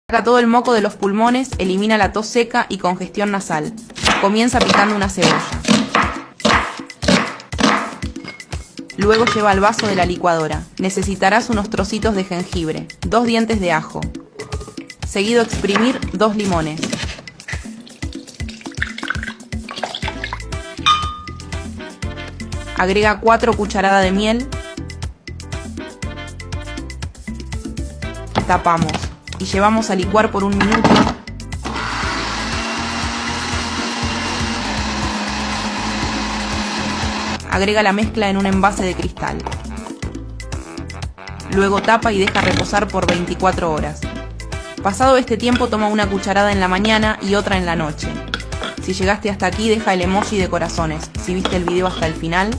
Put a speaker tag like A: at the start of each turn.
A: Saca todo el moco de los pulmones, elimina la tos seca y congestión nasal. Comienza picando una cebolla. Luego lleva al vaso de la licuadora. Necesitarás unos trocitos de jengibre, 2 dientes de ajo. Seguido exprimir 2 limones. Agrega 4 cucharadas de miel. Tapamos y llevamos a licuar por 1 minuto. Agrega la mezcla en un envase de cristal. Luego tapa y deja reposar por 24 horas. Pasado este tiempo, toma una cucharada en la mañana y otra en la noche. Si llegaste hasta aquí, deja el emoji de corazones. Si viste el video hasta el final,